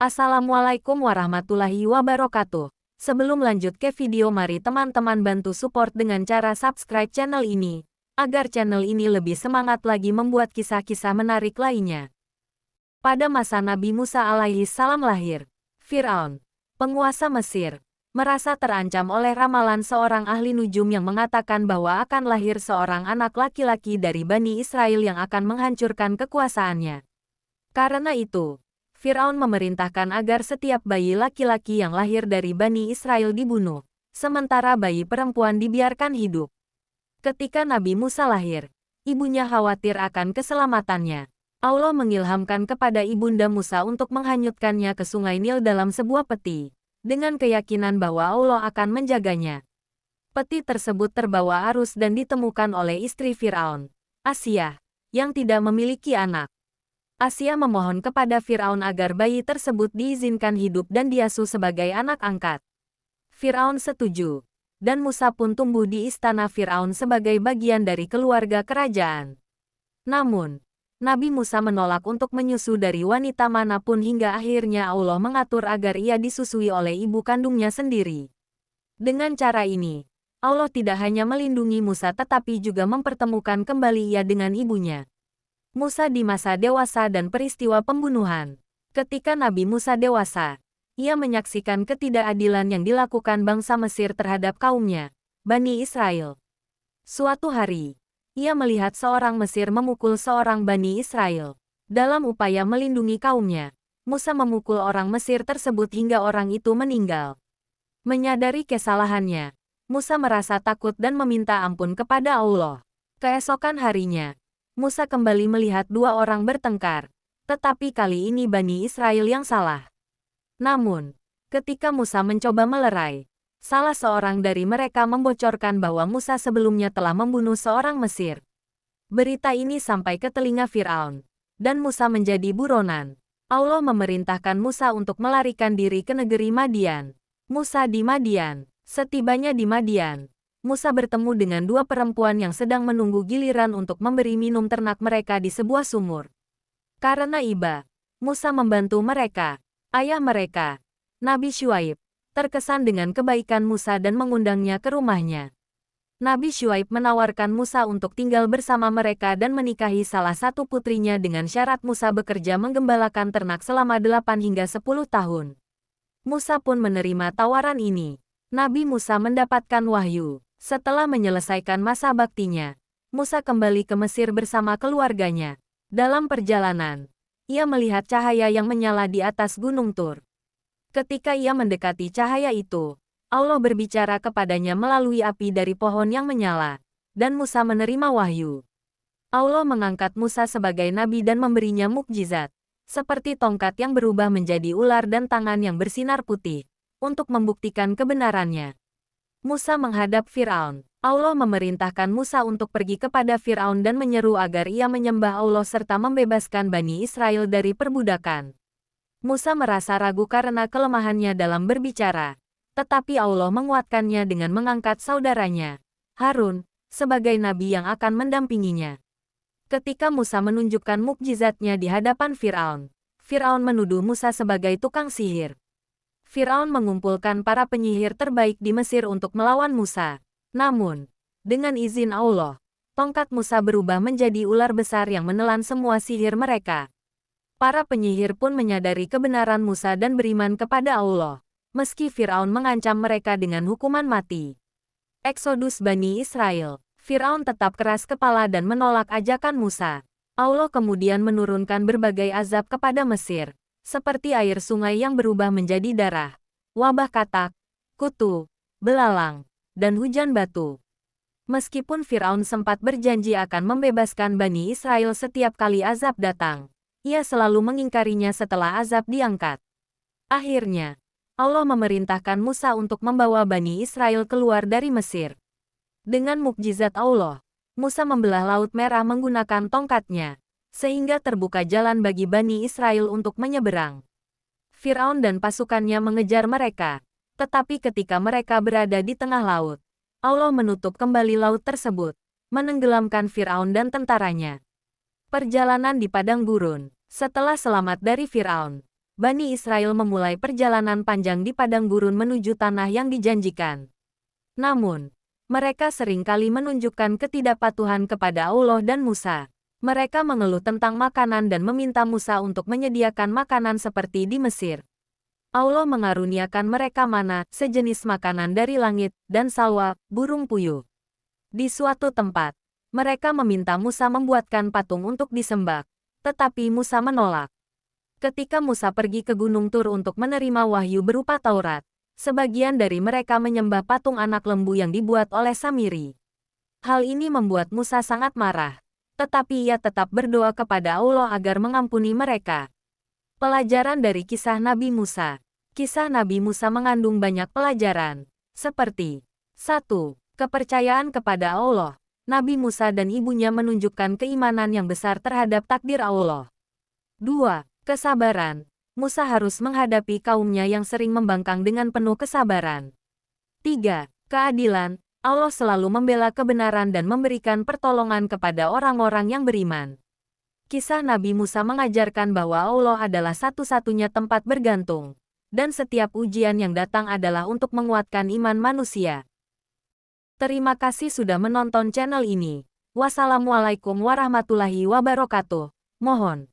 Assalamualaikum warahmatullahi wabarakatuh. Sebelum lanjut ke video, mari teman-teman bantu support dengan cara subscribe channel ini, agar channel ini lebih semangat lagi membuat kisah-kisah menarik lainnya. Pada masa Nabi Musa alaihi salam lahir, Firaun, penguasa Mesir, merasa terancam oleh ramalan seorang ahli nujum yang mengatakan bahwa akan lahir seorang anak laki-laki dari Bani Israel yang akan menghancurkan kekuasaannya. Karena itu, Firaun memerintahkan agar setiap bayi laki-laki yang lahir dari Bani Israel dibunuh, sementara bayi perempuan dibiarkan hidup. Ketika Nabi Musa lahir, ibunya khawatir akan keselamatannya. Allah mengilhamkan kepada ibunda Musa untuk menghanyutkannya ke sungai Nil dalam sebuah peti, dengan keyakinan bahwa Allah akan menjaganya. Peti tersebut terbawa arus dan ditemukan oleh istri Firaun, Asyah, yang tidak memiliki anak. Asyah memohon kepada Firaun agar bayi tersebut diizinkan hidup dan diasuh sebagai anak angkat. Firaun setuju, dan Musa pun tumbuh di istana Firaun sebagai bagian dari keluarga kerajaan. Namun, Nabi Musa menolak untuk menyusu dari wanita manapun hingga akhirnya Allah mengatur agar ia disusui oleh ibu kandungnya sendiri. Dengan cara ini, Allah tidak hanya melindungi Musa tetapi juga mempertemukan kembali ia dengan ibunya. Musa di masa dewasa dan peristiwa pembunuhan. Ketika Nabi Musa dewasa, ia menyaksikan ketidakadilan yang dilakukan bangsa Mesir terhadap kaumnya, Bani Israel. Suatu hari, ia melihat seorang Mesir memukul seorang Bani Israel. Dalam upaya melindungi kaumnya, Musa memukul orang Mesir tersebut hingga orang itu meninggal. Menyadari kesalahannya, Musa merasa takut dan meminta ampun kepada Allah. Keesokan harinya, Musa kembali melihat dua orang bertengkar, tetapi kali ini Bani Israel yang salah. Namun, ketika Musa mencoba melerai, salah seorang dari mereka membocorkan bahwa Musa sebelumnya telah membunuh seorang Mesir. Berita ini sampai ke telinga Firaun, dan Musa menjadi buronan. Allah memerintahkan Musa untuk melarikan diri ke negeri Madian. Musa di Madian. Setibanya di Madian, Musa bertemu dengan dua perempuan yang sedang menunggu giliran untuk memberi minum ternak mereka di sebuah sumur. Karena iba, Musa membantu mereka. Ayah mereka, Nabi Syuaib, terkesan dengan kebaikan Musa dan mengundangnya ke rumahnya. Nabi Syuaib menawarkan Musa untuk tinggal bersama mereka dan menikahi salah satu putrinya dengan syarat Musa bekerja menggembalakan ternak selama 8 hingga 10 tahun. Musa pun menerima tawaran ini. Nabi Musa mendapatkan wahyu. Setelah menyelesaikan masa baktinya, Musa kembali ke Mesir bersama keluarganya. Dalam perjalanan, ia melihat cahaya yang menyala di atas Gunung Tur. Ketika ia mendekati cahaya itu, Allah berbicara kepadanya melalui api dari pohon yang menyala, dan Musa menerima wahyu. Allah mengangkat Musa sebagai nabi dan memberinya mukjizat, seperti tongkat yang berubah menjadi ular dan tangan yang bersinar putih, untuk membuktikan kebenarannya. Musa menghadap Firaun. Allah memerintahkan Musa untuk pergi kepada Firaun dan menyeru agar ia menyembah Allah serta membebaskan Bani Israel dari perbudakan. Musa merasa ragu karena kelemahannya dalam berbicara, tetapi Allah menguatkannya dengan mengangkat saudaranya, Harun, sebagai nabi yang akan mendampinginya. Ketika Musa menunjukkan mukjizatnya di hadapan Firaun, Firaun menuduh Musa sebagai tukang sihir. Firaun mengumpulkan para penyihir terbaik di Mesir untuk melawan Musa. Namun, dengan izin Allah, tongkat Musa berubah menjadi ular besar yang menelan semua sihir mereka. Para penyihir pun menyadari kebenaran Musa dan beriman kepada Allah, meski Firaun mengancam mereka dengan hukuman mati. Eksodus Bani Israel. Firaun tetap keras kepala dan menolak ajakan Musa. Allah kemudian menurunkan berbagai azab kepada Mesir, seperti air sungai yang berubah menjadi darah, wabah katak, kutu, belalang, dan hujan batu. Meskipun Firaun sempat berjanji akan membebaskan Bani Israel setiap kali azab datang, ia selalu mengingkarinya setelah azab diangkat. Akhirnya, Allah memerintahkan Musa untuk membawa Bani Israel keluar dari Mesir. Dengan mukjizat Allah, Musa membelah Laut Merah menggunakan tongkatnya, sehingga terbuka jalan bagi Bani Israel untuk menyeberang. Firaun dan pasukannya mengejar mereka, tetapi ketika mereka berada di tengah laut, Allah menutup kembali laut tersebut, menenggelamkan Firaun dan tentaranya. Perjalanan di padang gurun. Setelah selamat dari Firaun, Bani Israel memulai perjalanan panjang di padang gurun menuju tanah yang dijanjikan. Namun, mereka sering kali menunjukkan ketidakpatuhan kepada Allah dan Musa. Mereka mengeluh tentang makanan dan meminta Musa untuk menyediakan makanan seperti di Mesir. Allah mengaruniakan mereka mana, sejenis makanan dari langit, dan salwa, burung puyuh. Di suatu tempat, mereka meminta Musa membuatkan patung untuk disembah, tetapi Musa menolak. Ketika Musa pergi ke Gunung Tur untuk menerima wahyu berupa Taurat, sebagian dari mereka menyembah patung anak lembu yang dibuat oleh Samiri. Hal ini membuat Musa sangat marah, tetapi ia tetap berdoa kepada Allah agar mengampuni mereka. Pelajaran dari kisah Nabi Musa. Kisah Nabi Musa mengandung banyak pelajaran, seperti 1. Kepercayaan kepada Allah. Nabi Musa dan ibunya menunjukkan keimanan yang besar terhadap takdir Allah. 2. Kesabaran. Musa harus menghadapi kaumnya yang sering membangkang dengan penuh kesabaran. 3. Keadilan. Allah selalu membela kebenaran dan memberikan pertolongan kepada orang-orang yang beriman. Kisah Nabi Musa mengajarkan bahwa Allah adalah satu-satunya tempat bergantung, dan setiap ujian yang datang adalah untuk menguatkan iman manusia. Terima kasih sudah menonton channel ini. Wassalamualaikum warahmatullahi wabarakatuh. Mohon